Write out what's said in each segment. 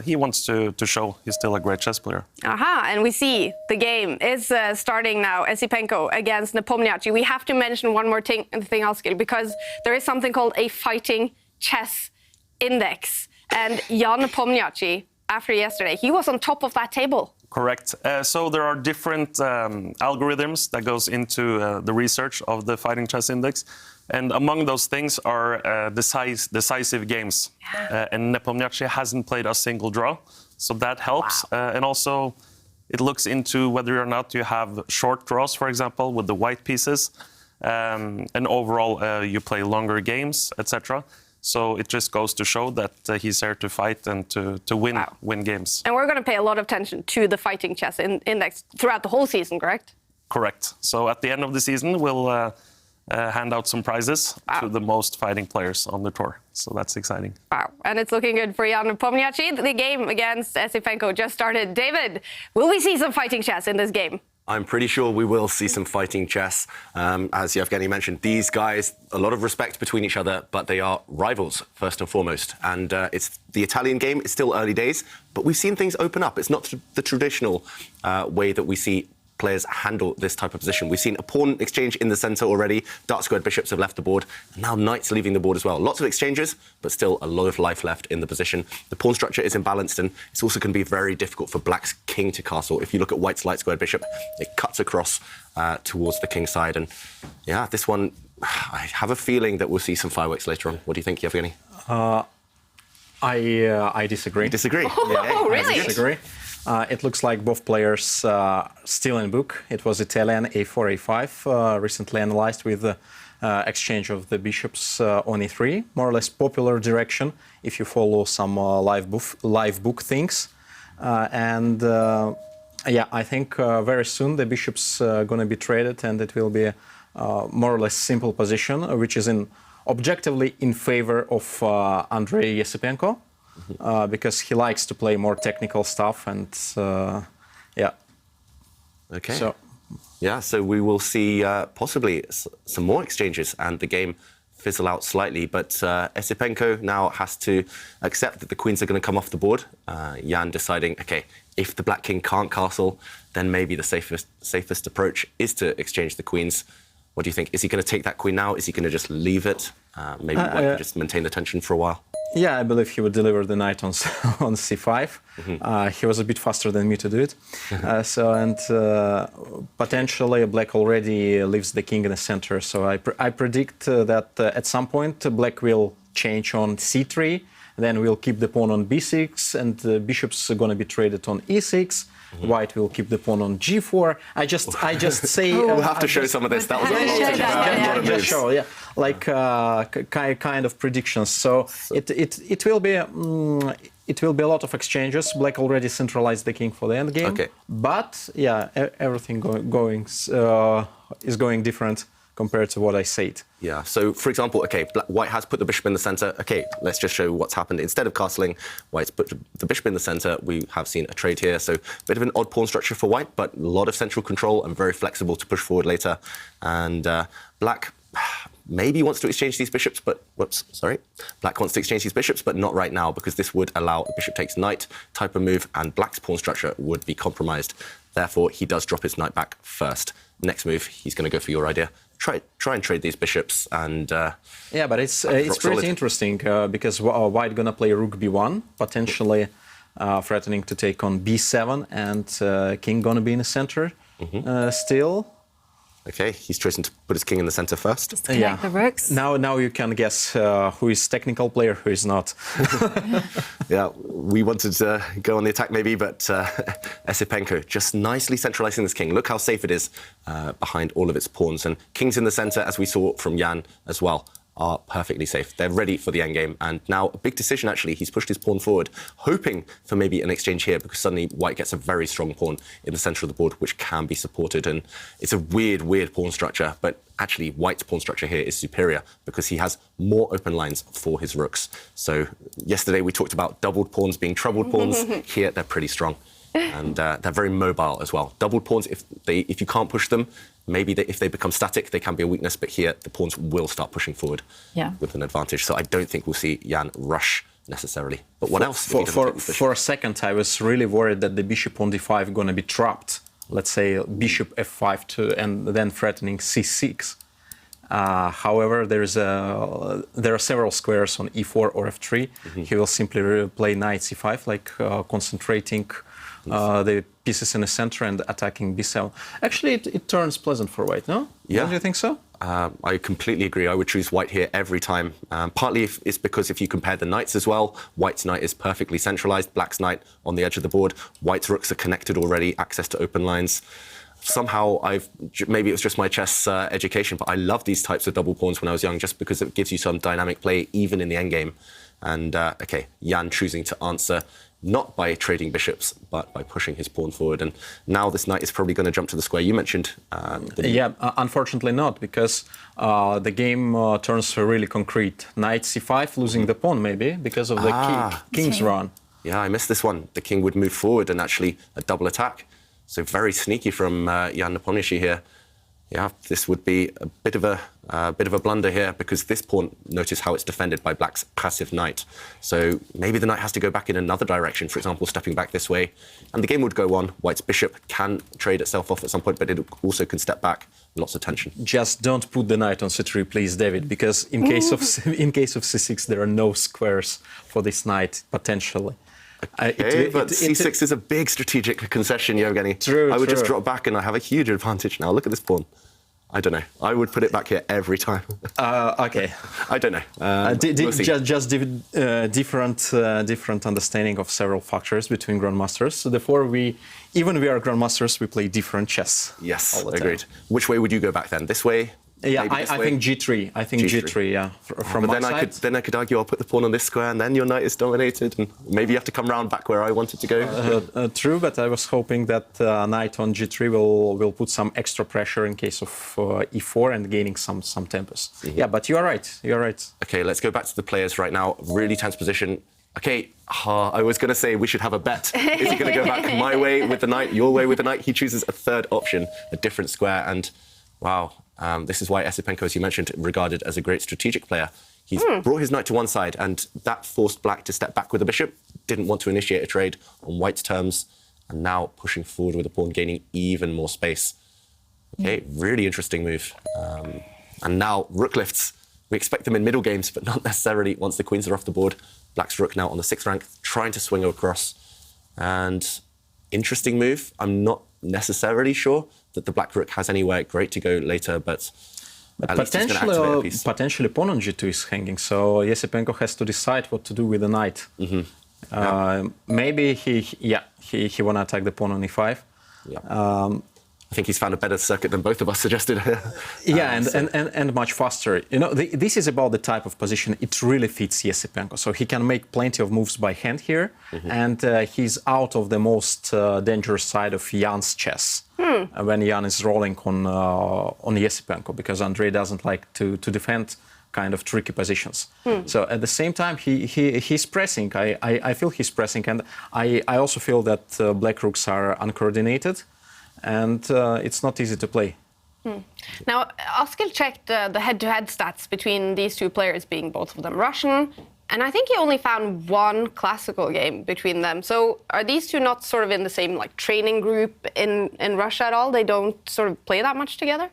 he wants to show he's still a great chess player. Aha, and we see the game is starting now. Esipenko against Nepomniachtchi. We have to mention one more thing else, because there is something called a fighting chess index. And Jan Nepomniachtchi, after yesterday, he was on top of that table. Correct. So there are different algorithms that goes into the research of the fighting chess index. And among those things are decisive games. And Nepomniachtchi hasn't played a single draw, so that helps. Wow. And also, it looks into whether or not you have short draws, for example, with the white pieces. And overall, you play longer games, etc. So it just goes to show that he's here to fight and to win games. And we're going to pay a lot of attention to the fighting chess index throughout the whole season, correct? Correct. So at the end of the season, we'll hand out some prizes to the most fighting players on the tour. So that's exciting. Wow. And it's looking good for Jan Nepomniachtchi. The game against Esipenko just started. David, will we see some fighting chess in this game? I'm pretty sure we will see some fighting chess. As Yevgeny mentioned, these guys, a lot of respect between each other, but they are rivals, first and foremost. And it's the Italian game. It's still early days, but we've seen things open up. It's not the traditional way that we see players handle this type of position. We've seen a pawn exchange in the center already. Dark-squared bishops have left the board, and now knights leaving the board as well. Lots of exchanges, but still a lot of life left in the position. The pawn structure is imbalanced, and it's also going to be very difficult for black's king to castle. If you look at white's light-squared bishop, it cuts across towards the king's side. And yeah, this one, I have a feeling that we'll see some fireworks later on. What do you think, Yevgeny? I disagree. You disagree? Oh, really? I disagree. It looks like both players still in book. It was Italian a4, a5, recently analyzed with the exchange of the bishops on e3, more or less popular direction if you follow some live book things. Yeah, I think very soon the bishop's going to be traded, and it will be a more or less simple position, which is objectively in favor of Andrey Esipenko. Because he likes to play more technical stuff, and yeah. Okay. So we will see possibly some more exchanges and the game fizzle out slightly. But Esipenko now has to accept that the queens are going to come off the board. Jan deciding, okay, if the black king can't castle, then maybe the safest approach is to exchange the queens. What do you think? Is he going to take that queen now? Is he going to just leave it? Maybe White can just maintain the tension for a while. Yeah, I believe he would deliver the knight on c5. He was a bit faster than me to do it. Potentially black already leaves the king in the center. So I predict that at some point black will change on c3, then we'll keep the pawn on b6, and the bishop's going to be traded on e6. White will keep the pawn on g4. I just say we'll have to show some of this. That was a lot of moves. Show, yeah, like kind of predictions. So it will be a lot of exchanges. Black already centralized the king for the end game. Okay. But yeah, everything is going different compared to what I said. Yeah, so for example, okay, White has put the bishop in the center. Okay, let's just show what's happened. Instead of castling, White's put the bishop in the center. We have seen a trade here. So a bit of an odd pawn structure for White, but a lot of central control and very flexible to push forward later. And Black maybe wants to exchange these bishops, but Black wants to exchange these bishops, but not right now, because this would allow a bishop takes knight type of move, and Black's pawn structure would be compromised. Therefore, he does drop his knight back first. Next move, he's going to go for your idea. Try and trade these bishops, and yeah, but it's pretty interesting because White gonna play rook b1, potentially threatening to take on b7, and king gonna be in the center still. Okay, he's chosen to put his king in the center first. Just connect the rooks. Now you can guess who is technical player, who is not. Yeah, we wanted to go on the attack maybe, but Esipenko just nicely centralizing this king. Look how safe it is behind all of its pawns. And kings in the center, as we saw from Jan as well, are perfectly safe. They're ready for the endgame. And now a big decision, actually. He's pushed his pawn forward, hoping for maybe an exchange here, because suddenly White gets a very strong pawn in the center of the board, which can be supported. And it's a weird pawn structure, but actually White's pawn structure here is superior because he has more open lines for his rooks. So yesterday we talked about doubled pawns being troubled pawns. Here they're pretty strong. And they're very mobile as well. Doubled pawns, if you can't push them, maybe if they become static, they can be a weakness. But here, the pawns will start pushing forward with an advantage. So I don't think we'll see Jan rush necessarily. But what else? If he doesn't take this bishop? For a second, I was really worried that the bishop on d5 going to be trapped. Let's say bishop f5 and then threatening c6. However, there are several squares on e4 or f3. He will simply play knight c5, like concentrating the pieces in the center and attacking b7. Actually, it turns pleasant for white, no? Yeah. Don't you think so? I completely agree. I would choose white here every time. Partly it's because if you compare the knights as well, white's knight is perfectly centralized, black's knight on the edge of the board, white's rooks are connected already, access to open lines. Somehow maybe it was just my chess education, but I love these types of double pawns when I was young, just because it gives you some dynamic play, even in the endgame. And okay, Jan choosing to answer not by trading bishops, but by pushing his pawn forward. And now this knight is probably going to jump to the square. You mentioned... Unfortunately not, because the game turns really concrete. Knight c5, losing the pawn maybe, because of the king's run. Yeah, I missed this one. The king would move forward and actually a double attack. So very sneaky from Jan Nepomniachtchi here. Yeah, this would be a bit of a blunder here, because this pawn, notice how it's defended by black's passive knight. So maybe the knight has to go back in another direction, for example, stepping back this way. And the game would go on. White's bishop can trade itself off at some point, but it also can step back. Lots of tension. Just don't put the knight on c3, please, David, because in case of c6, there are no squares for this knight, potentially. Okay, but c6 is a big strategic concession, Yevgeny. True, I would just drop back and I have a huge advantage now. Look at this pawn. I don't know. I would put it back here every time. Okay. I don't know. We'll see. Just different understanding of several factors between grandmasters. So therefore, even we are grandmasters, we play different chess. Yes, agreed. Which way would you go back then? This way? Yeah, I think G3. I think G3. Yeah, from but my side. Then I could argue I'll put the pawn on this square, and then your knight is dominated, and maybe you have to come round back where I wanted to go. True, but I was hoping that knight on G3 will put some extra pressure in case of E4 and gaining some tempos. Yeah, but you are right. You are right. Okay, let's go back to the players right now. Really tense position. Okay, I was going to say we should have a bet. Is he going to go back my way with the knight, your way with the knight? He chooses a third option, a different square, and wow. This is why Esipenko, as you mentioned, regarded as a great strategic player. He's brought his knight to one side, and that forced black to step back with the bishop, didn't want to initiate a trade on white's terms, and now pushing forward with the pawn, gaining even more space. Okay, really interesting move. And now rook lifts. We expect them in middle games, but not necessarily once the queens are off the board. Black's rook now on the 6th rank, trying to swing across. And interesting move. I'm not necessarily sure that the black rook has anywhere great to go later, but at least he's going to activate a piece. Potentially pawn on G2 is hanging, so Esipenko has to decide what to do with the knight. Maybe he want to attack the pawn on E5. Yeah. I think he's found a better circuit than both of us suggested. And much faster. You know, this is about the type of position. It really fits Esipenko. So he can make plenty of moves by hand here, and he's out of the most dangerous side of Jan's chess when Jan is rolling on Esipenko, because Andrey doesn't like to defend kind of tricky positions. So at the same time, he's pressing. I feel he's pressing, and I also feel that black rooks are uncoordinated. And it's not easy to play. Now, Oskil checked the head-to-head stats between these two players, being both of them Russian, and I think he only found one classical game between them. So are these two not sort of in the same like training group in Russia at all? They don't sort of play that much together?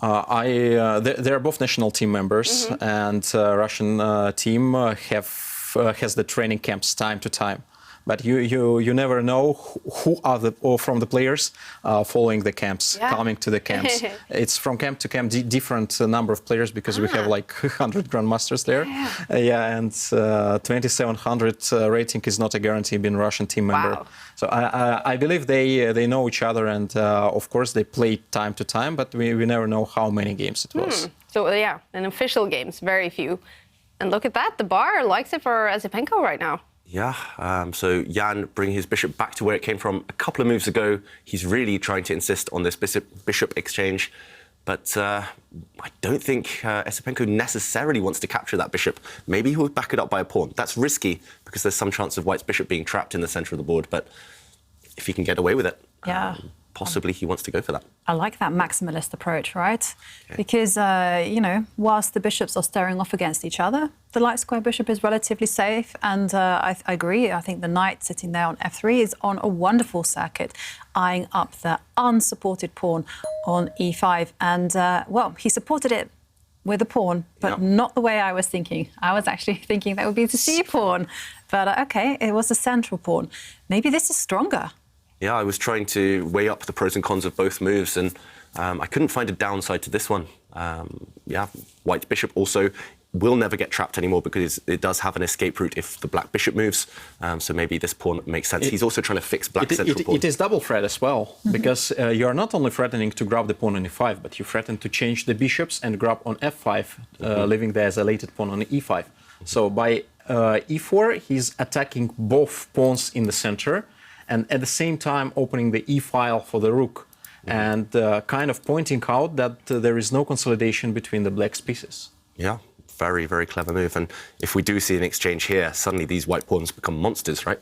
They're both national team members, and Russian team has the training camps time to time. But you never know who are from the players following the camps, coming to the camps. It's from camp to camp, different number of players, because we have like 100 grandmasters there. And 2700 rating is not a guarantee being a Russian team member. Wow. So I believe they know each other, and of course they play time to time, but we never know how many games it was. So yeah, in official games, very few. And look at that, the bar likes it for Esipenko right now. Yeah, so Jan bringing his bishop back to where it came from a couple of moves ago. He's really trying to insist on this bishop exchange. But I don't think Esipenko necessarily wants to capture that bishop. Maybe he would back it up by a pawn. That's risky, because there's some chance of white's bishop being trapped in the center of the board. But if he can get away with it... Yeah. possibly he wants to go for that. I like that maximalist approach, right? Because, you know, whilst the bishops are staring off against each other, the light square bishop is relatively safe. And I agree. I think the knight sitting there on f3 is on a wonderful circuit, eyeing up the unsupported pawn on e5. And, well, he supported it with a pawn, but not the way I was thinking. I was actually thinking that would be the c pawn. But, OK, it was a central pawn. Maybe this is stronger. Yeah, I was trying to weigh up the pros and cons of both moves, and I couldn't find a downside to this one. Yeah, white bishop also will never get trapped anymore because it does have an escape route if the black bishop moves. So maybe this pawn makes sense. He's also trying to fix black central pawn. It is double threat as well, because you are not only threatening to grab the pawn on e5, but you threaten to change the bishops and grab on f5, leaving the isolated pawn on e5. So by e4, he's attacking both pawns in the center, and at the same time opening the e-file for the rook, and kind of pointing out that there is no consolidation between the black's pieces. Yeah, very, very clever move. And if we do see an exchange here, suddenly these white pawns become monsters, right?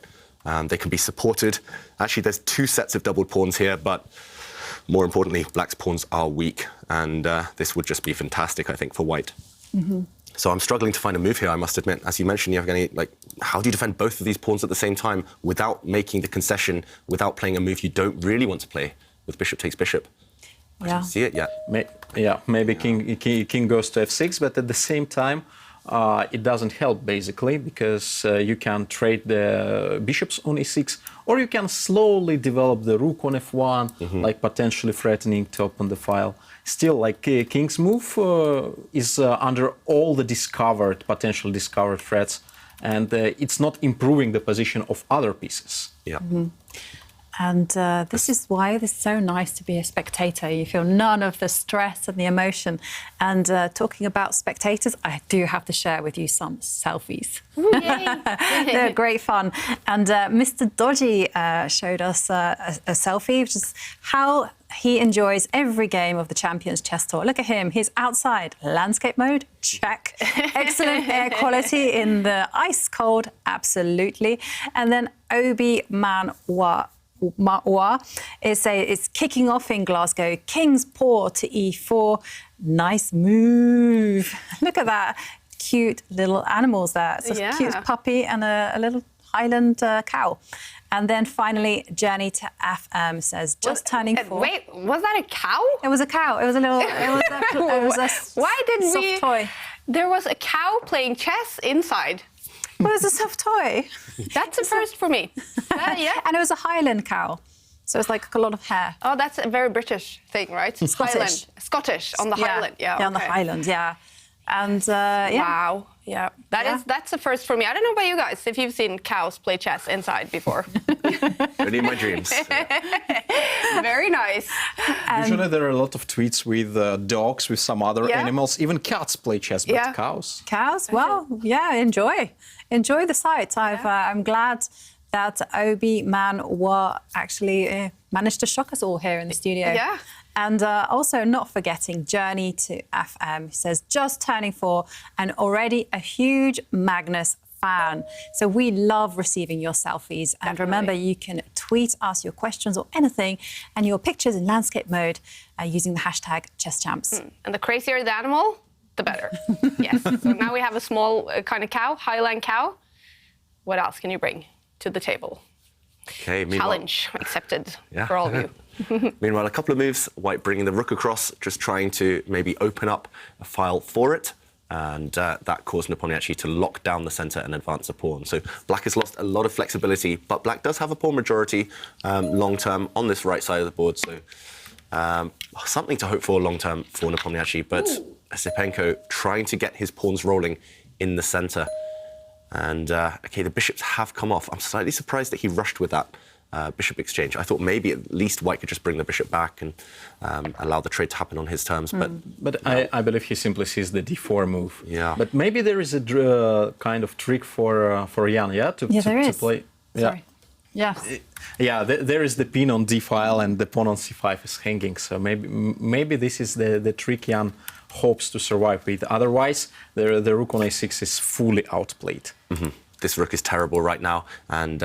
They can be supported. Actually, there's two sets of doubled pawns here, but more importantly, black's pawns are weak, and this would just be fantastic, I think, for white. So I'm struggling to find a move here, I must admit. As you mentioned, Yevgeny, like, how do you defend both of these pawns at the same time without making the concession, without playing a move you don't really want to play with bishop takes bishop? I don't see it yet. Maybe king goes to f6, but at the same time, it doesn't help, basically, because you can trade the bishops on e6, or you can slowly develop the rook on f1, like potentially threatening to open the file. Still, like king's move is under all the potential discovered threats, and it's not improving the position of other pieces. Yeah. And this is why it's so nice to be a spectator. You feel none of the stress and the emotion. And talking about spectators, I do have to share with you some selfies. They're great fun. And Mr. Dodgy showed us a selfie, which is how he enjoys every game of the Champions Chess Tour. Look at him. He's outside. Landscape mode? Check. Excellent air quality in the ice cold? Absolutely. And then Obi-Man-Wa it's kicking off in Glasgow. King's paw to e4. Nice move. Look at that. Cute little animals there. It's a cute puppy and a little Highland cow. And then finally, Journey to FM says, just turning 4. Wait, was that a cow? It was a cow. It was a little. It was a Why did soft toy. There was a cow playing chess inside. Well, it was a soft toy. That's a first for me. Yeah. And it was a Highland cow. So it's like a lot of hair. Oh, that's a very British thing, right? Scottish. Highland. Scottish on the Highland. Yeah, on the Highland, yeah. And Wow. Yeah. That's a first for me. I don't know about you guys, if you've seen cows play chess inside before. Only in my dreams. Very nice. Usually there are a lot of tweets with dogs, with some other animals. Even cats play chess, but cows? Cows? Well, yeah, enjoy. Enjoy the sight. I'm glad that Obi-Man-Wa actually managed to shock us all here in the studio. Yeah. And also not forgetting Journey to FM. He says, just turning 4 and already a huge Magnus fan. So we love receiving your selfies. And remember, you can tweet us your questions or anything and your pictures in landscape mode using the hashtag ChessChamps. And the crazier the animal, the better. Yes. So now we have a small kind of cow, Highland cow. What else can you bring to the table? Okay, Challenge accepted for all of you. Meanwhile, a couple of moves, white bringing the rook across, just trying to maybe open up a file for it. And that caused Nepomniachtchi to lock down the center and advance a pawn. So black has lost a lot of flexibility, but black does have a pawn majority long-term on this right side of the board. So something to hope for long-term for Nepomniachtchi. But Esipenko trying to get his pawns rolling in the center. And, OK, the bishops have come off. I'm slightly surprised that he rushed with that bishop exchange. I thought maybe at least white could just bring the bishop back and allow the trade to happen on his terms. But I believe he simply sees the d4 move. Yeah. But maybe there is a kind of trick for Jan, to play. Sorry. Yeah. Yeah, there is the pin on d-file and the pawn on c5 is hanging. So maybe this is the trick Jan hopes to survive with. Otherwise, the rook on a6 is fully outplayed. This rook is terrible right now. And,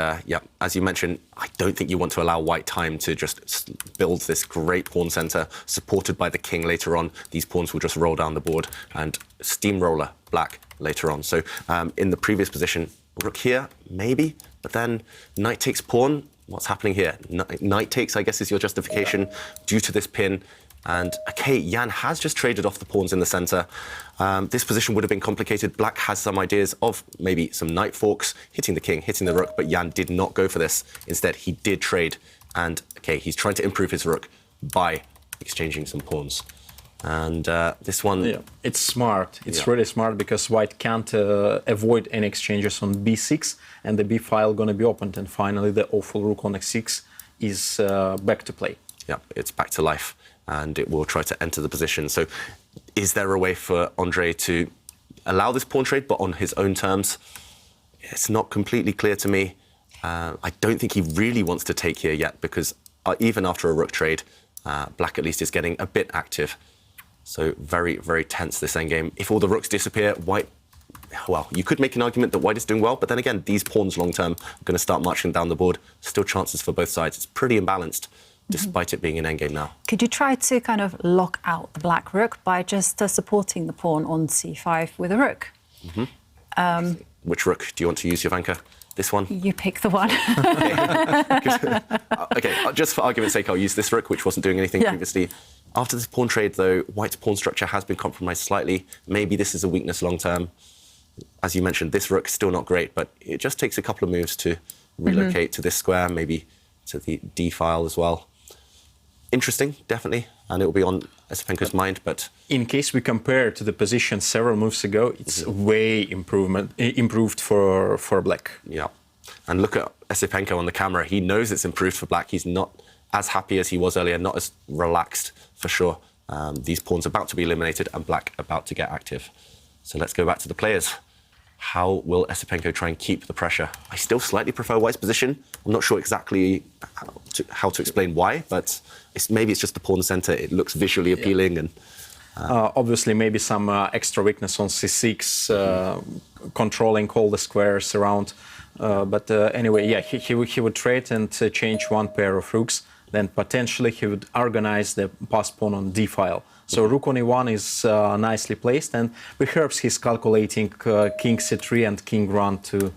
as you mentioned, I don't think you want to allow white time to just build this great pawn center, supported by the king later on. These pawns will just roll down the board and steamroller black later on. So in the previous position, rook here, maybe, but then knight takes pawn. What's happening here? Knight takes, I guess, is your justification due to this pin. And okay, Jan has just traded off the pawns in the center. This position would have been complicated. Black has some ideas of maybe some knight forks, hitting the king, hitting the rook, but Jan did not go for this. Instead, he did trade. And okay, he's trying to improve his rook by exchanging some pawns. And this one... Yeah, it's smart. It's really smart because white can't avoid any exchanges on b6, and the b file going to be opened. And finally, the awful rook on x6 is back to play. Yeah, it's back to life, and it will try to enter the position. So is there a way for Andrey to allow this pawn trade, but on his own terms? It's not completely clear to me. I don't think he really wants to take here yet, because even after a rook trade, black at least is getting a bit active. So very, very tense, this endgame. If all the rooks disappear, white, well, you could make an argument that white is doing well, but then again, these pawns long-term are going to start marching down the board. Still chances for both sides. It's pretty imbalanced, despite it being an endgame now. Could you try to kind of lock out the black rook by just supporting the pawn on c5 with a rook? Which rook do you want to use, Jovanka? This one? You pick the one. Okay, just for argument's sake, I'll use this rook, which wasn't doing anything previously. After this pawn trade, though, white's pawn structure has been compromised slightly. Maybe this is a weakness long-term. As you mentioned, this rook is still not great, but it just takes a couple of moves to relocate to this square, maybe to the d file as well. Interesting, definitely, and it will be on Esipenko's mind, but... In case we compare to the position several moves ago, it's way improved for black. Yeah, and look at Esipenko on the camera. He knows it's improved for black. He's not as happy as he was earlier, not as relaxed, for sure. These pawns about to be eliminated and black about to get active. So let's go back to the players. How will Esipenko try and keep the pressure? I still slightly prefer white's position. I'm not sure exactly how to explain why, but maybe it's just the pawn center. It looks visually appealing. And obviously, maybe some extra weakness on c6, controlling all the squares around. But anyway, yeah, he would trade and change one pair of rooks. Then potentially he would organize the pass pawn on d file. So rook on e1 is nicely placed, and perhaps he's calculating king c3 and king run to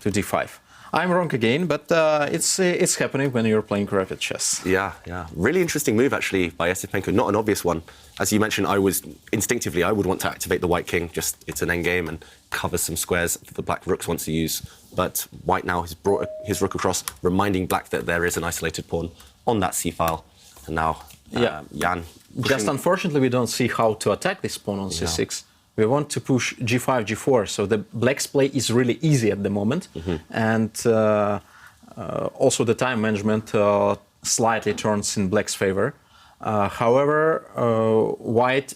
d5. I'm wrong again, but it's happening when you're playing rapid chess. Yeah. Really interesting move, actually, by Esipenko. Not an obvious one. As you mentioned, I would want to activate the white king. Just it's an endgame and covers some squares the black rooks wants to use. But white now has brought his rook across, reminding black that there is an isolated pawn on that c file. And now Jan... Just unfortunately, we don't see how to attack this pawn on c6. We want to push g5, g4, so the black's play is really easy at the moment. And also the time management slightly turns in black's favor. However, white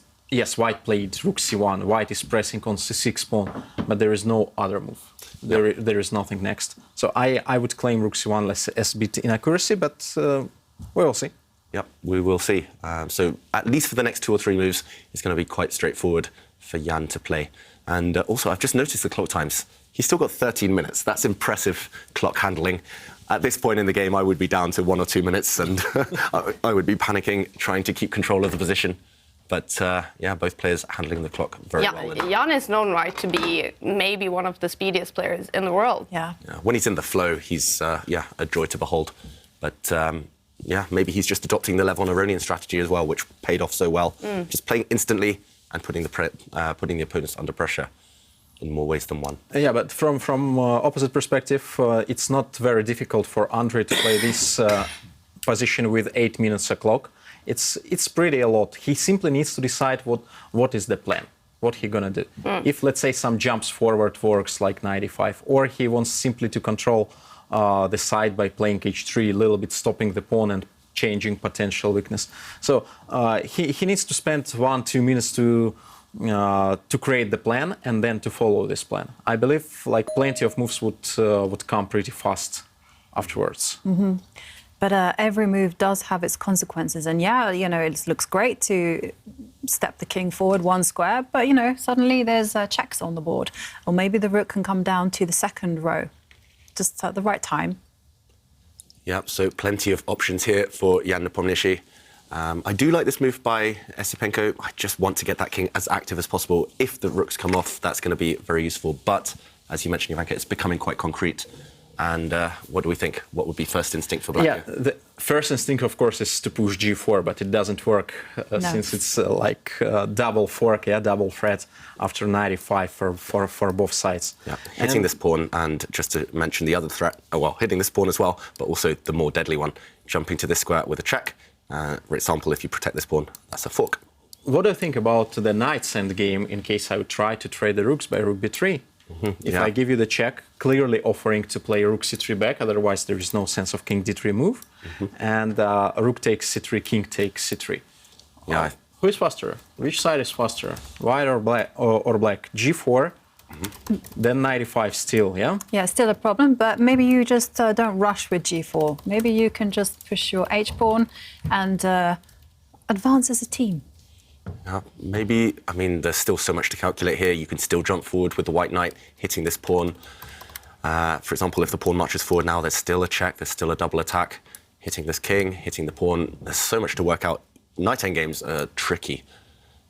played rook c1. White is pressing on c6 pawn, but there is no other move. There is nothing next. So I would claim rook c1 less as bit inaccuracy, but we will see. Yep, we will see. So at least for the next 2 or 3 moves, it's going to be quite straightforward for Jan to play. And also, I've just noticed the clock times. He's still got 13 minutes. That's impressive clock handling. At this point in the game, I would be down to 1 or 2 minutes, and I would be panicking, trying to keep control of the position. But yeah, both players handling the clock very well. Jan is known, right, to be maybe one of the speediest players in the world. Yeah. When he's in the flow, he's a joy to behold. But yeah, maybe he's just adopting the Lev-on-Aronian strategy as well, which paid off so well. Just playing instantly and putting the opponents under pressure in more ways than one. Yeah, but from opposite perspective, it's not very difficult for Andrey to play this position with 8 minutes a clock. It's pretty a lot. He simply needs to decide what is the plan, what he's gonna do. If, let's say, some jumps forward works like knight e5, or he wants simply to control the side by playing h3, a little bit stopping the pawn and changing potential weakness. So he needs to spend 1-2 minutes to create the plan and then to follow this plan. I believe like plenty of moves would come pretty fast afterwards. But every move does have its consequences. And yeah, it looks great to step the king forward 1 square, but suddenly there's checks on the board, or maybe the rook can come down to the second row just at the right time. Yeah, so plenty of options here for Jan Nepomniachtchi. I do like this move by Esipenko. I just want to get that king as active as possible. If the rooks come off, that's going to be very useful. But, as you mentioned, Ivanka, it's becoming quite concrete. And what do we think? What would be first instinct for black? Yeah, the first instinct, of course, is to push g4, but it doesn't work since it's like double fork, double threat after knight e5 for both sides. Yeah, hitting this pawn, and just to mention the other threat, hitting this pawn as well, but also the more deadly one, jumping to this square with a check. For example, if you protect this pawn, that's a fork. What do you think about the knight's endgame in case I would try to trade the rooks by rook b3? If I give you the check, clearly offering to play rook c3 back, otherwise there is no sense of king d3 move, and rook takes c3, king takes c3. Yeah. Who is faster? Which side is faster? White or black? Or black? G4, then knight e5 still, yeah? Yeah, still a problem, but maybe you just don't rush with g4. Maybe you can just push your h-pawn and advance as a team. Yeah, maybe, I mean, there's still so much to calculate here. You can still jump forward with the white knight, hitting this pawn. For example, if the pawn marches forward now, there's still a check, there's still a double attack. Hitting this king, hitting the pawn. There's so much to work out. Knight endgames are tricky.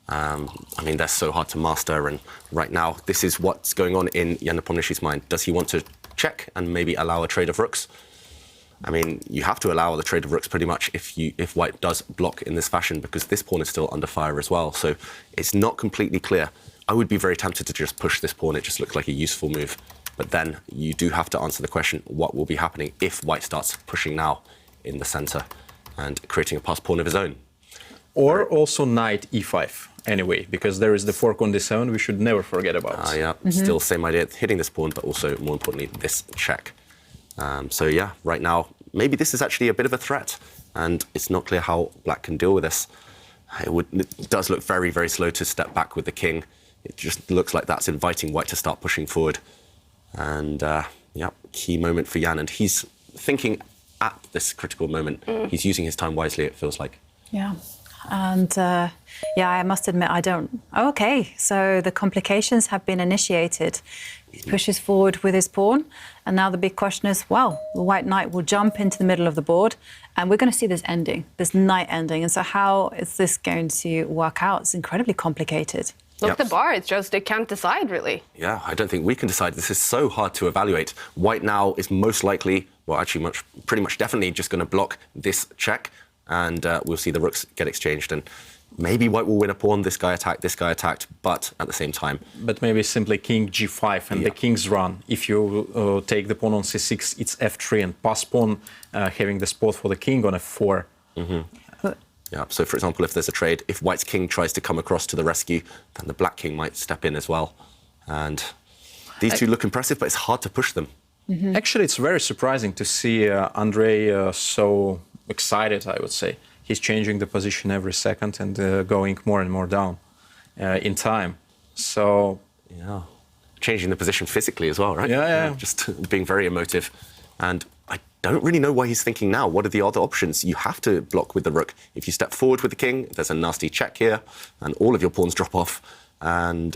I mean, they're so hard to master. And right now, this is what's going on in Jan Nepomniachtchi's mind. Does he want to check and maybe allow a trade of rooks? I mean, you have to allow the trade of rooks pretty much if white does block in this fashion, because this pawn is still under fire as well. So it's not completely clear. I would be very tempted to just push this pawn. It just looks like a useful move. But then you do have to answer the question, what will be happening if white starts pushing now in the center and creating a passed pawn of his own? Or also knight e5, anyway, because there is the fork on this own we should never forget about. Yeah, still same idea, hitting this pawn, but also, more importantly, this check. So yeah, right now, maybe this is actually a bit of a threat, and it's not clear how black can deal with this. It does look very, very slow to step back with the king. It just looks like that's inviting white to start pushing forward. And yeah, key moment for Jan, and he's thinking at this critical moment. He's using his time wisely, it feels like. Yeah. And yeah, I must admit, I don't. Okay, so the complications have been initiated. He pushes forward with his pawn, and now the big question is, well, the white knight will jump into the middle of the board, and we're going to see this ending, this knight ending. And so how is this going to work out? It's incredibly complicated. Look, the bar, it's just, it can't decide, really. Yeah, I don't think we can decide. This is so hard to evaluate. White now is most likely, well, actually pretty much definitely just going to block this check, and we'll see the rooks get exchanged. And maybe white will win a pawn, this guy attacked, but at the same time. But maybe simply king g5 and the king's run. If you take the pawn on c6, it's f3 and pass pawn, having the spot for the king on f4. Yeah, so for example, if there's a trade, if white's king tries to come across to the rescue, then the black king might step in as well. And these two look impressive, but it's hard to push them. Actually, it's very surprising to see Andrey so excited, I would say. He's changing the position every second and going more and more down in time. So, yeah, changing the position physically as well, right? Yeah. Just being very emotive. And I don't really know why he's thinking now. What are the other options? You have to block with the rook. If you step forward with the king, there's a nasty check here, and all of your pawns drop off. And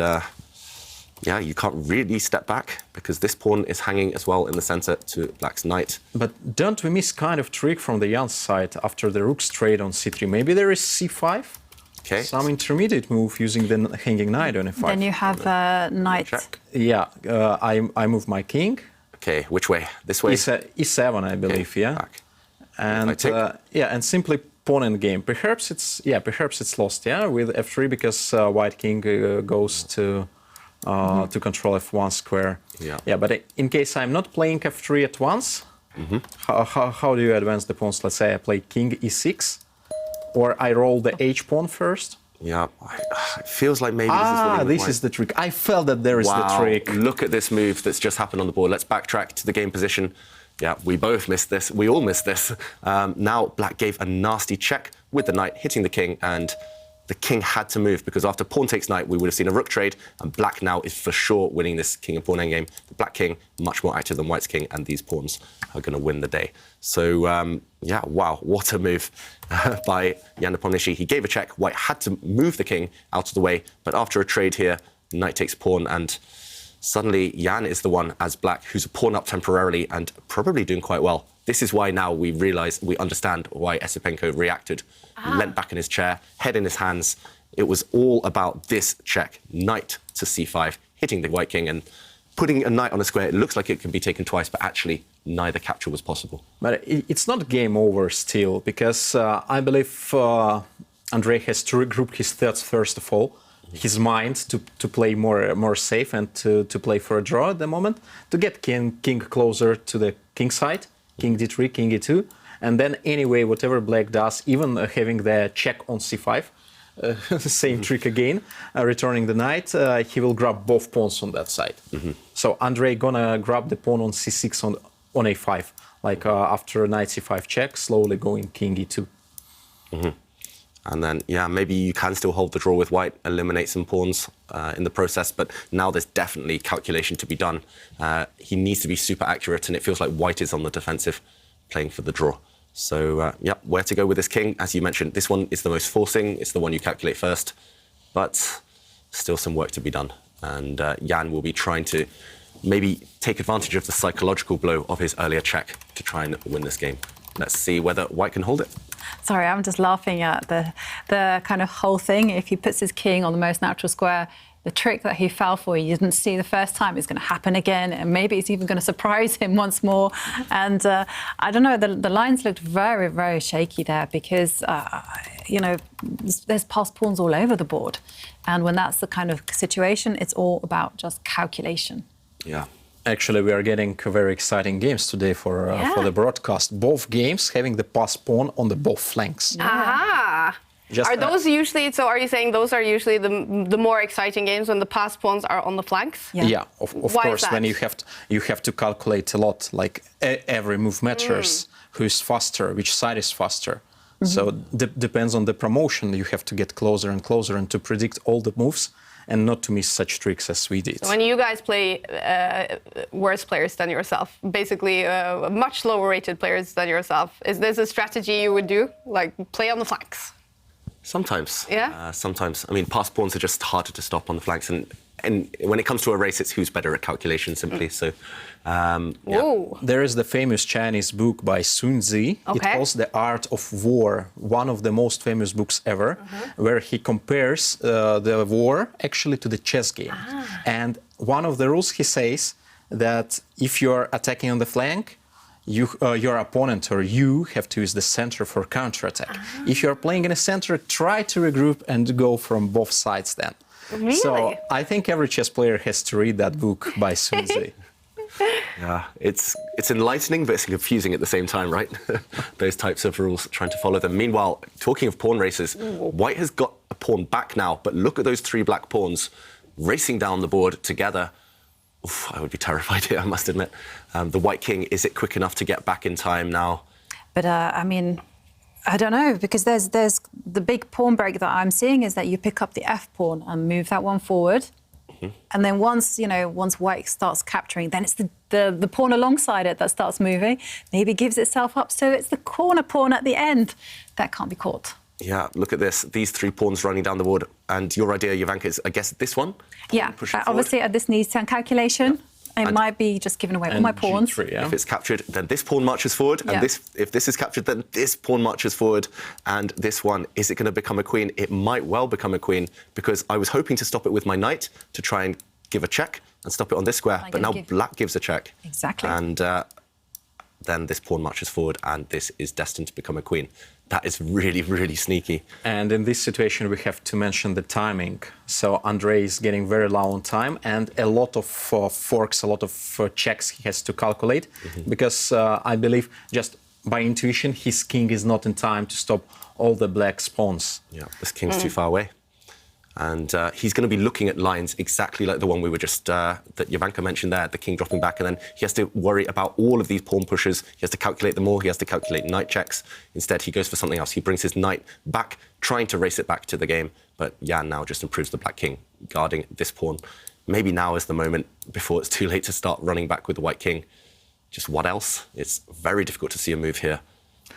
yeah, you can't really step back because this pawn is hanging as well in the center to black's knight. But don't we miss kind of trick from the Jan's side after the rook's trade on c3? Maybe there is c5? Okay. Some intermediate move using the hanging knight on f5. Then you have knight. Check. Yeah, I move my king. Okay, which way? This way? E7, I believe, okay. yeah. Back. And yeah, and simply pawn in game. Perhaps it's lost, yeah, with f3 because white king goes to control f1 square. Yeah, but in case I'm not playing f3 at once, how do you advance the pawns? Let's say I play king e6, or I roll the h pawn first. Yeah, it feels like maybe this is the trick. I felt that there is the trick. Look at this move that's just happened on the board. Let's backtrack to the game position. Yeah, we both missed this. We all missed this. Now black gave a nasty check with the knight hitting the king, and the king had to move because after pawn takes knight, we would have seen a rook trade, and black now is for sure winning this king and pawn endgame. The black king, much more active than white's king, and these pawns are going to win the day. So, yeah, wow, what a move by Jan Nepomniachtchi. He gave a check, white had to move the king out of the way, but after a trade here, knight takes pawn, and suddenly Jan is the one, as black, who's a pawn up temporarily and probably doing quite well This is why now we understand why Esipenko reacted, leant back in his chair, head in his hands. It was all about this check, knight to c5, hitting the white king and putting a knight on a square. It looks like it can be taken twice, but actually neither capture was possible. But it's not game over still, because I believe Andrey has to regroup his thoughts first of all, his mind to play more safe and to play for a draw at the moment, to get king closer to the king side, king d3, king e2, and then anyway, whatever black does, even having the check on c5, same trick again, returning the knight, he will grab both pawns on that side. So Andrey gonna grab the pawn on c6 on a5, like after knight c5 check, slowly going king e2. And then, yeah, maybe you can still hold the draw with white, eliminate some pawns in the process, but now there's definitely calculation to be done. He needs to be super accurate, and it feels like white is on the defensive, playing for the draw. So, yeah, where to go with this king? As you mentioned, this one is the most forcing. It's the one you calculate first, but still some work to be done. And Jan will be trying to maybe take advantage of the psychological blow of his earlier check to try and win this game. Let's see whether white can hold it. Sorry, I'm just laughing at the kind of whole thing. If he puts his king on the most natural square, the trick that he fell for, you didn't see the first time, is going to happen again, and maybe it's even going to surprise him once more. And I don't know, the lines looked very, very shaky there because, you know, there's passed pawns all over the board. And when that's the kind of situation, it's all about just calculation. Yeah. Actually, we are getting very exciting games today for the broadcast. Both games having the pass pawn on the both flanks. Ah. Are those usually, so are you saying those are usually the more exciting games when the pass pawns are on the flanks? Yeah, of course, when you have to calculate a lot, like every move matters, who's faster, which side is faster. So depends on the promotion, you have to get closer and closer and to predict all the moves and not to miss such tricks as we did. So when you guys play worse players than yourself, basically much lower rated players than yourself, is this a strategy you would do, like play on the flanks? Sometimes. Yeah? Sometimes. I mean, pass pawns are just harder to stop on the flanks. And when it comes to a race, it's who's better at calculation, simply. So, yeah. There is the famous Chinese book by Sun Tzu. Okay. It calls The Art of War, one of the most famous books ever, where he compares the war actually to the chess game. And one of the rules he says that if you're attacking on the flank, your opponent or you have to use the center for counterattack. If you're playing in a center, try to regroup and go from both sides then. Really? So I think every chess player has to read that book by Sun Tzu. Yeah, it's enlightening, but it's confusing at the same time, right? Those types of rules, trying to follow them. Meanwhile, talking of pawn races, white has got a pawn back now, but look at those three black pawns racing down the board together. Oof, I would be terrified here, I must admit. The white king, is it quick enough to get back in time now? But I mean, I don't know, because there's the big pawn break that I'm seeing is that you pick up the f pawn and move that one forward, and then once white starts capturing, then it's the pawn alongside it that starts moving, maybe gives itself up. So it's the corner pawn at the end that can't be caught. Yeah, look at this. These three pawns running down the board. And your idea, Jovanka, is, I guess, this one? Yeah, obviously this needs some calculation. Yeah. It might be just giving away all my pawns. G3, yeah. If it's captured, then this pawn marches forward. And if this is captured, then this pawn marches forward. And this one, is it going to become a queen? It might well become a queen, because I was hoping to stop it with my knight to try and give a check and stop it on this square. But now black gives a check. Exactly. And then this pawn marches forward, and this is destined to become a queen. That is really, really sneaky. And in this situation, we have to mention the timing. So Andrey is getting very low on time, and a lot of forks, a lot of checks he has to calculate, because I believe just by intuition, his king is not in time to stop all the black pawns. Yeah, this king's too far away. And he's going to be looking at lines exactly like the one we were just, that Jovanka mentioned there, the king dropping back, and then he has to worry about all of these pawn pushes. He has to calculate them all. He has to calculate knight checks. Instead, he goes for something else. He brings his knight back, trying to race it back to the game. But Jan now just improves the black king, guarding this pawn. Maybe now is the moment before it's too late to start running back with the white king. Just what else? It's very difficult to see a move here.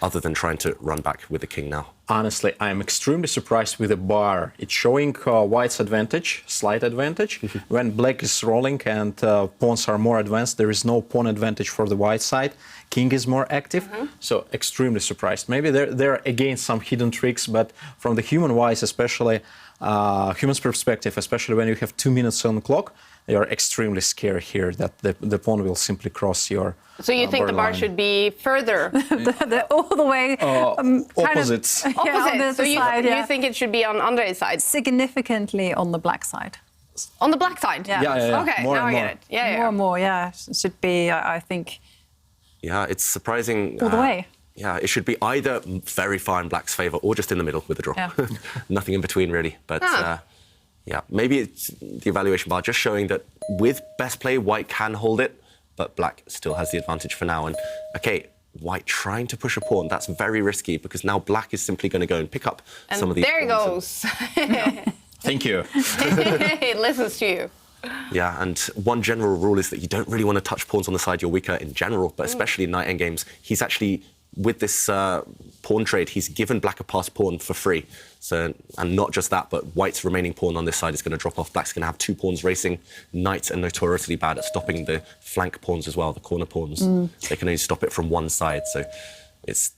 other than trying to run back with the king now. Honestly, I'm extremely surprised with the bar. It's showing white's advantage, slight advantage. When black is rolling and pawns are more advanced, there is no pawn advantage for the white side. King is more active, so extremely surprised. Maybe there are again some hidden tricks, but from the human-wise, especially human's perspective, especially when you have 2 minutes on the clock, you are extremely scared here that the pawn will simply cross your. So you think the bar should be further? All the way opposites. Kind of, yeah, on the Opposite. So other side, you think it should be on Andrey's side? significantly on the black side. On the black side? Yeah. Yeah. Okay, More now and I more. get it. Yeah, More and more, yeah. Should be, I think, Yeah, it's surprising. all the way. Yeah, it should be either very far in black's favour or just in the middle with a draw. Yeah. Nothing in between, really. But yeah, maybe it's the evaluation bar just showing that with best play, white can hold it, but black still has the advantage for now. And OK, white trying to push a pawn, that's very risky because now black is simply going to go and pick up And some of these there he pawns. goes. Thank you. He listens to you. Yeah, and one general rule is that you don't really want to touch pawns on the side you're weaker in general, but especially in knight endgames. He's actually, with this pawn trade, he's given black a passed pawn for free. So, and not just that, but white's remaining pawn on this side is going to drop off. Black's going to have 2 pawns racing. Knights are notoriously bad at stopping the flank pawns as well, the corner pawns. They can only stop it from one side. So it's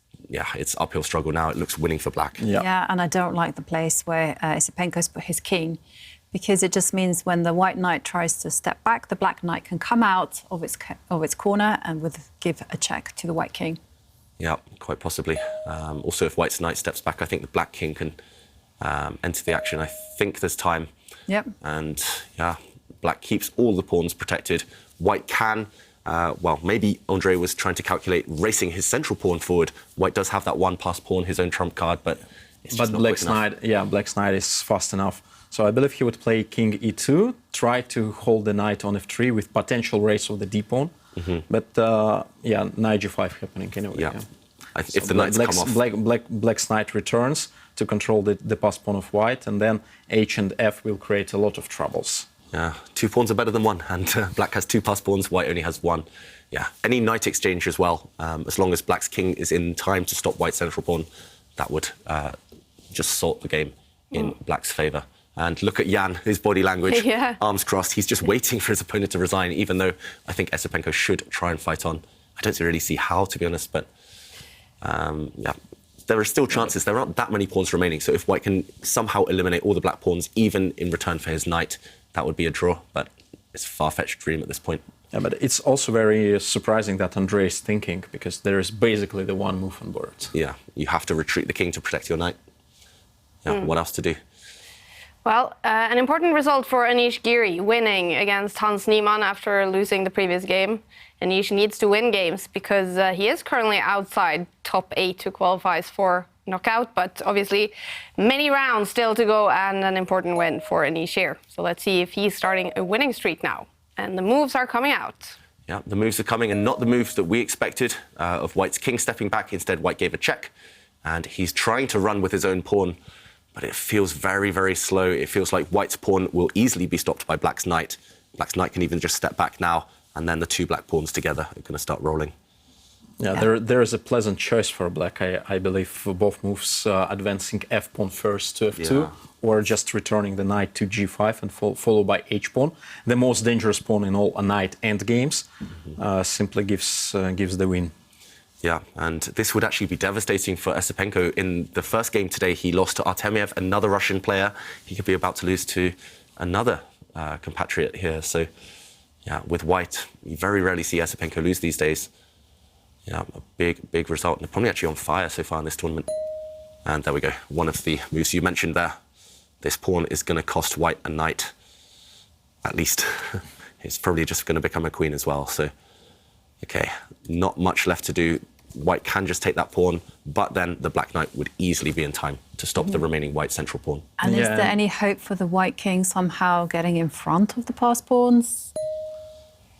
uphill struggle now. It looks winning for black. Yeah, and I don't like the place where Esipenko's put his king, because it just means when the white knight tries to step back, the black knight can come out of its corner and give a check to the white king. Yeah, quite possibly. Also, if white's knight steps back, I think the black king can enter the action. I think there's time. Yep. And yeah, black keeps all the pawns protected. White can, well, maybe Andrey was trying to calculate racing his central pawn forward. White does have that one passed pawn, his own trump card, but it's just not black's quick enough. knight, yeah, black's knight is fast enough. So I believe he would play king e2, try to hold the knight on f3 with potential race of the d pawn. But yeah, knight g5 happening anyway. Yeah. If the knights come off. Black's knight returns to control the passed pawn of white, and then h and f will create a lot of troubles. Yeah, 2 pawns are better than 1, and black has 2 passed pawns, white only has 1. Yeah, any knight exchange as well, as long as black's king is in time to stop white's central pawn, that would just sort the game in black's favour. And look at Jan, his body language, Yeah. arms crossed. He's just waiting for his opponent to resign, even though I think Esipenko should try and fight on. I don't really see how, to be honest, but yeah, there are still chances. There aren't that many pawns remaining, so if white can somehow eliminate all the black pawns, even in return for his knight, that would be a draw, but it's a far-fetched dream at this point. Yeah, but it's also very surprising that Andrey is thinking, because there is basically the one move on board. Yeah, you have to retreat the king to protect your knight. Yeah, what else to do? Well, an important result for Anish Giri, winning against Hans Niemann after losing the previous game. Anish needs to win games because he is currently outside top 8 to qualify for knockout, but obviously many rounds still to go and an important win for Anish here. So let's see if he's starting a winning streak now. And the moves are coming out. Yeah, the moves are coming, and not the moves that we expected of white's king stepping back. Instead, white gave a check, and he's trying to run with his own pawn, but it feels very, very slow. It feels like white's pawn will easily be stopped by black's knight. Black's knight can even just step back now, and then the 2 black pawns together are going to start rolling. Yeah, there is a pleasant choice for black, I believe, for both moves, advancing f pawn first to f2, Yeah. or just returning the knight to g5 and followed by h pawn. The most dangerous pawn in all knight endgames simply gives the win. Yeah, and this would actually be devastating for Esipenko. In the first game today, he lost to Artemiev, another Russian player. He could be about to lose to another compatriot here. So, yeah, with white, you very rarely see Esipenko lose these days. Yeah, a big result. Nepomniachtchi on fire so far in this tournament. And there we go. One of the moves you mentioned there. This pawn is going to cost white a knight, at least. It's probably just going to become a queen as well. So, OK, not much left to do. White can just take that pawn, but then the black knight would easily be in time to stop the remaining white central pawn. And is there any hope for the white king somehow getting in front of the passed pawns?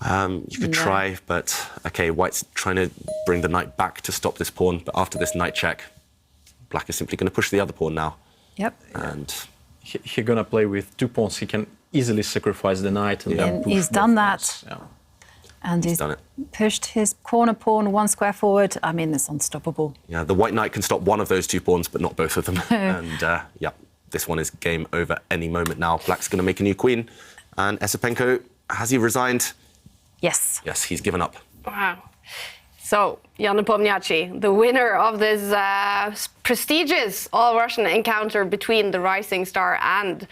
You could try, but OK, white's trying to bring the knight back to stop this pawn, but after this knight check, black is simply going to push the other pawn now. Yep. And He's going to play with 2 pawns. He can easily sacrifice the knight and then push he's both done that. pawns. Yeah. And he's done it. pushed his corner pawn 1 square forward. I mean, it's unstoppable. Yeah, the white knight can stop one of those 2 pawns, but not both of them. And yeah, this one is game over any moment now. Black's going to make a new queen. And Esipenko, has he resigned? Yes. Yes, he's given up. Wow. So, Jan Nepomniachtchi, the winner of this prestigious all-Russian encounter between the rising star and